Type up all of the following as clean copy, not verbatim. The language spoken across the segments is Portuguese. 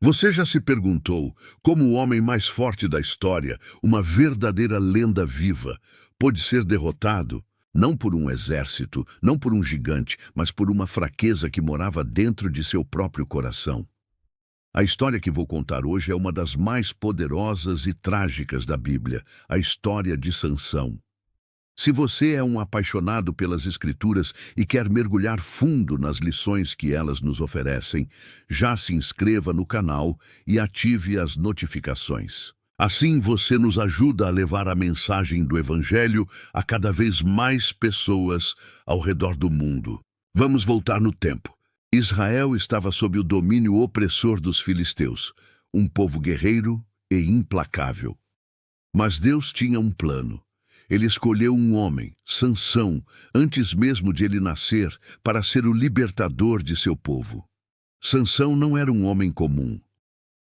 Você já se perguntou como o homem mais forte da história, uma verdadeira lenda viva, pôde ser derrotado? Não por um exército, não por um gigante, mas por uma fraqueza que morava dentro de seu próprio coração. A história que vou contar hoje é uma das mais poderosas e trágicas da Bíblia, a história de Sansão. Se você é um apaixonado pelas Escrituras e quer mergulhar fundo nas lições que elas nos oferecem, já se inscreva no canal e ative as notificações. Assim você nos ajuda a levar a mensagem do Evangelho a cada vez mais pessoas ao redor do mundo. Vamos voltar no tempo. Israel estava sob o domínio opressor dos filisteus, um povo guerreiro e implacável. Mas Deus tinha um plano. Ele escolheu um homem, Sansão, antes mesmo de ele nascer, para ser o libertador de seu povo. Sansão não era um homem comum.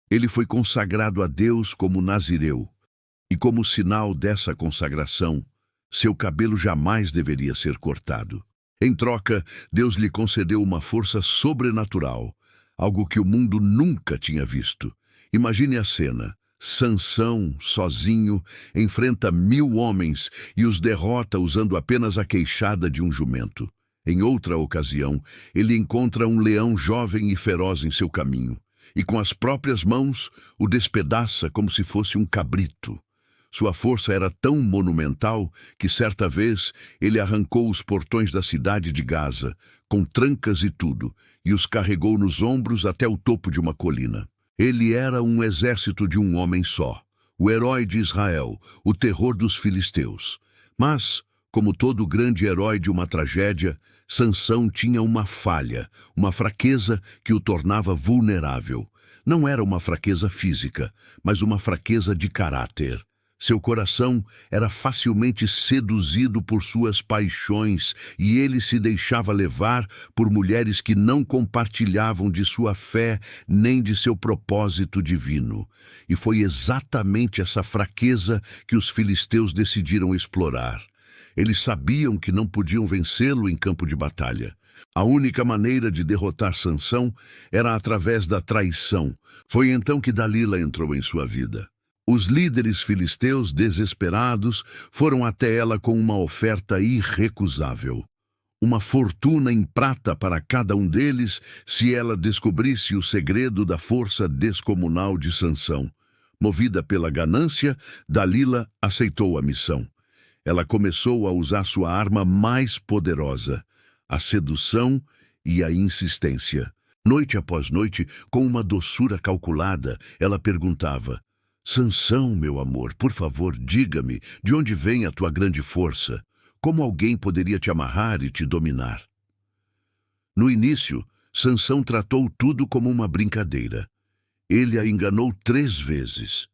Ele foi consagrado a Deus como nazireu, e como sinal dessa consagração, seu cabelo jamais deveria ser cortado. Em troca, Deus lhe concedeu uma força sobrenatural, algo que o mundo nunca tinha visto. Imagine a cena. Sansão, sozinho, enfrenta 1000 homens e os derrota usando apenas a queixada de um jumento. Em outra ocasião, ele encontra um leão jovem e feroz em seu caminho, e com as próprias mãos o despedaça como se fosse um cabrito. Sua força era tão monumental que certa vez ele arrancou os portões da cidade de Gaza, com trancas e tudo, e os carregou nos ombros até o topo de uma colina. Ele era um exército de um homem só, o herói de Israel, o terror dos filisteus. Mas, como todo grande herói de uma tragédia, Sansão tinha uma falha, uma fraqueza que o tornava vulnerável. Não era uma fraqueza física, mas uma fraqueza de caráter. Seu coração era facilmente seduzido por suas paixões e ele se deixava levar por mulheres que não compartilhavam de sua fé nem de seu propósito divino. E foi exatamente essa fraqueza que os filisteus decidiram explorar. Eles sabiam que não podiam vencê-lo em campo de batalha. A única maneira de derrotar Sansão era através da traição. Foi então que Dalila entrou em sua vida. Os líderes filisteus, desesperados, foram até ela com uma oferta irrecusável. Uma fortuna em prata para cada um deles se ela descobrisse o segredo da força descomunal de Sansão. Movida pela ganância, Dalila aceitou a missão. Ela começou a usar sua arma mais poderosa, a sedução e a insistência. Noite após noite, com uma doçura calculada, ela perguntava: Sansão, meu amor, por favor, diga-me, de onde vem a tua grande força? Como alguém poderia te amarrar e te dominar? No início, Sansão tratou tudo como uma brincadeira. Ele a enganou 3 vezes.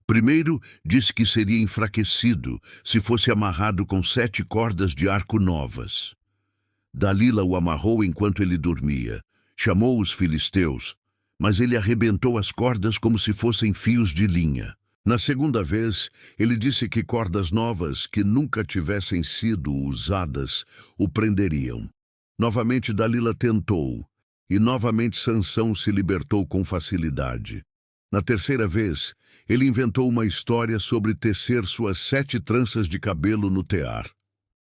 Primeiro, disse que seria enfraquecido se fosse amarrado com 7 cordas de arco novas. Dalila o amarrou enquanto ele dormia. Chamou os filisteus, mas ele arrebentou as cordas como se fossem fios de linha. Na segunda vez, ele disse que cordas novas, que nunca tivessem sido usadas, o prenderiam. Novamente Dalila tentou, e novamente Sansão se libertou com facilidade. Na terceira vez, ele inventou uma história sobre tecer suas 7 tranças de cabelo no tear.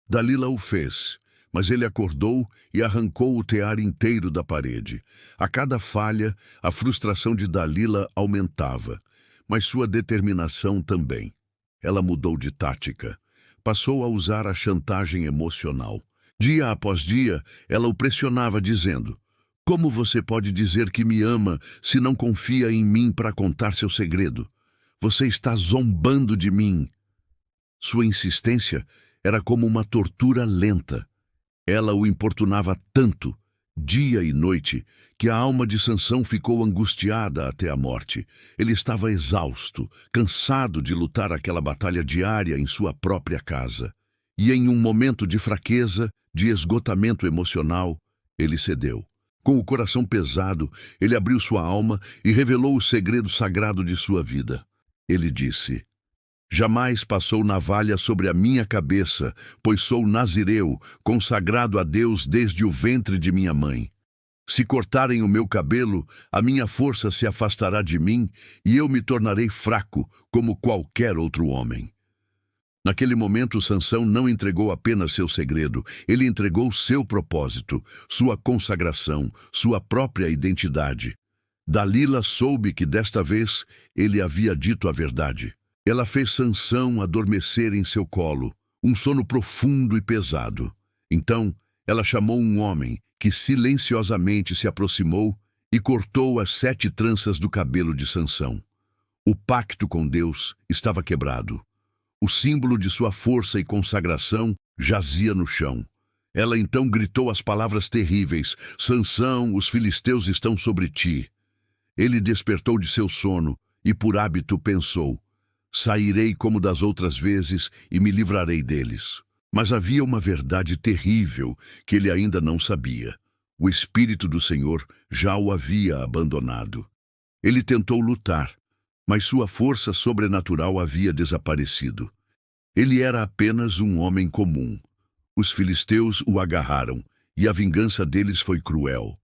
Dalila o fez, mas ele acordou e arrancou o tear inteiro da parede. A cada falha, a frustração de Dalila aumentava, mas sua determinação também. Ela mudou de tática. Passou a usar a chantagem emocional. Dia após dia, ela o pressionava dizendo: como você pode dizer que me ama se não confia em mim para contar seu segredo? Você está zombando de mim. Sua insistência era como uma tortura lenta. Ela o importunava tanto, dia e noite, que a alma de Sansão ficou angustiada até a morte. Ele estava exausto, cansado de lutar aquela batalha diária em sua própria casa. E em um momento de fraqueza, de esgotamento emocional, ele cedeu. Com o coração pesado, ele abriu sua alma e revelou o segredo sagrado de sua vida. Ele disse: jamais passou navalha sobre a minha cabeça, pois sou nazireu, consagrado a Deus desde o ventre de minha mãe. Se cortarem o meu cabelo, a minha força se afastará de mim e eu me tornarei fraco como qualquer outro homem. Naquele momento, Sansão não entregou apenas seu segredo, ele entregou seu propósito, sua consagração, sua própria identidade. Dalila soube que desta vez ele havia dito a verdade. Ela fez Sansão adormecer em seu colo, um sono profundo e pesado. Então, ela chamou um homem que silenciosamente se aproximou e cortou as 7 tranças do cabelo de Sansão. O pacto com Deus estava quebrado. O símbolo de sua força e consagração jazia no chão. Ela então gritou as palavras terríveis: Sansão, os filisteus estão sobre ti. Ele despertou de seu sono e por hábito pensou: sairei como das outras vezes e me livrarei deles. Mas havia uma verdade terrível que ele ainda não sabia. O Espírito do Senhor já o havia abandonado. Ele tentou lutar, mas sua força sobrenatural havia desaparecido. Ele era apenas um homem comum. Os filisteus o agarraram, e a vingança deles foi cruel.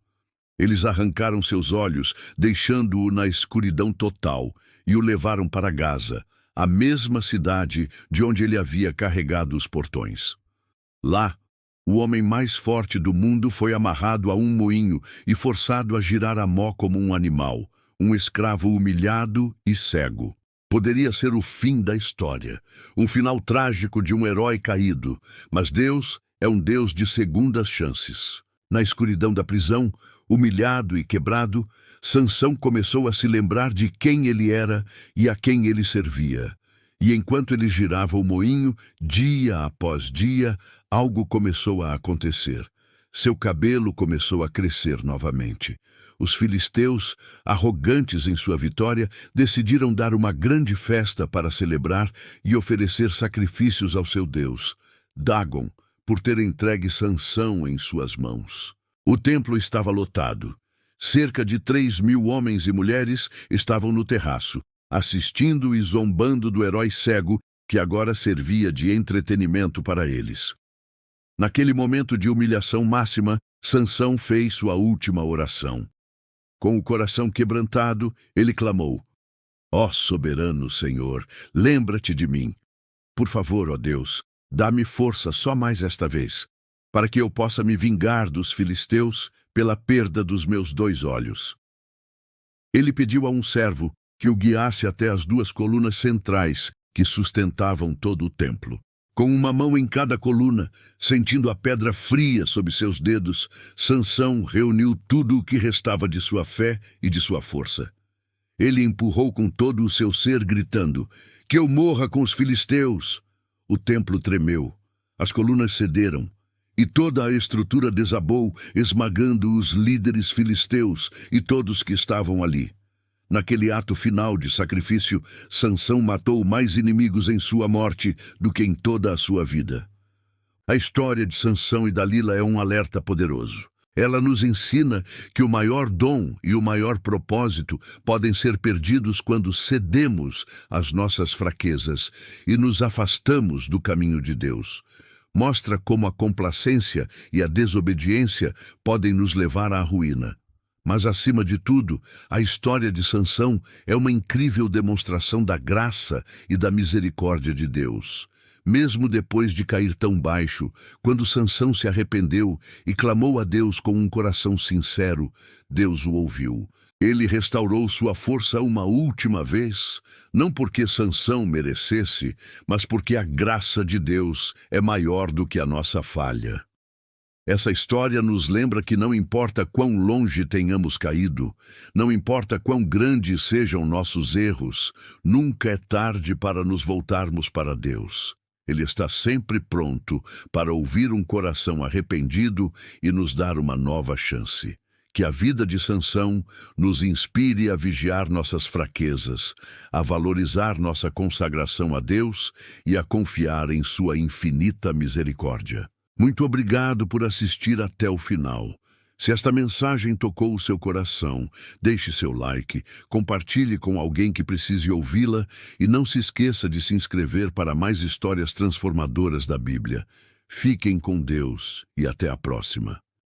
Eles arrancaram seus olhos, deixando-o na escuridão total, e o levaram para Gaza, a mesma cidade de onde ele havia carregado os portões. Lá, o homem mais forte do mundo foi amarrado a um moinho e forçado a girar a mó como um animal, um escravo humilhado e cego. Poderia ser o fim da história, um final trágico de um herói caído, mas Deus é um Deus de segundas chances. Na escuridão da prisão, humilhado e quebrado, Sansão começou a se lembrar de quem ele era e a quem ele servia. E enquanto ele girava o moinho, dia após dia, algo começou a acontecer. Seu cabelo começou a crescer novamente. Os filisteus, arrogantes em sua vitória, decidiram dar uma grande festa para celebrar e oferecer sacrifícios ao seu Deus, Dagon, por ter entregue Sansão em suas mãos. O templo estava lotado. Cerca de 3.000 homens e mulheres estavam no terraço, assistindo e zombando do herói cego que agora servia de entretenimento para eles. Naquele momento de humilhação máxima, Sansão fez sua última oração. Com o coração quebrantado, ele clamou: Ó soberano Senhor, lembra-te de mim. Por favor, ó Deus, dá-me força só mais esta vez, para que eu possa me vingar dos filisteus pela perda dos meus 2 olhos. Ele pediu a um servo que o guiasse até as 2 colunas centrais que sustentavam todo o templo. Com uma mão em cada coluna, sentindo a pedra fria sob seus dedos, Sansão reuniu tudo o que restava de sua fé e de sua força. Ele empurrou com todo o seu ser, gritando: Que eu morra com os filisteus! O templo tremeu, as colunas cederam, e toda a estrutura desabou, esmagando os líderes filisteus e todos que estavam ali. Naquele ato final de sacrifício, Sansão matou mais inimigos em sua morte do que em toda a sua vida. A história de Sansão e Dalila é um alerta poderoso. Ela nos ensina que o maior dom e o maior propósito podem ser perdidos quando cedemos às nossas fraquezas e nos afastamos do caminho de Deus. Mostra como a complacência e a desobediência podem nos levar à ruína. Mas, acima de tudo, a história de Sansão é uma incrível demonstração da graça e da misericórdia de Deus. Mesmo depois de cair tão baixo, quando Sansão se arrependeu e clamou a Deus com um coração sincero, Deus o ouviu. Ele restaurou sua força uma última vez, não porque Sansão merecesse, mas porque a graça de Deus é maior do que a nossa falha. Essa história nos lembra que não importa quão longe tenhamos caído, não importa quão grandes sejam nossos erros, nunca é tarde para nos voltarmos para Deus. Ele está sempre pronto para ouvir um coração arrependido e nos dar uma nova chance. Que a vida de Sansão nos inspire a vigiar nossas fraquezas, a valorizar nossa consagração a Deus e a confiar em sua infinita misericórdia. Muito obrigado por assistir até o final. Se esta mensagem tocou o seu coração, deixe seu like, compartilhe com alguém que precise ouvi-la e não se esqueça de se inscrever para mais histórias transformadoras da Bíblia. Fiquem com Deus e até a próxima.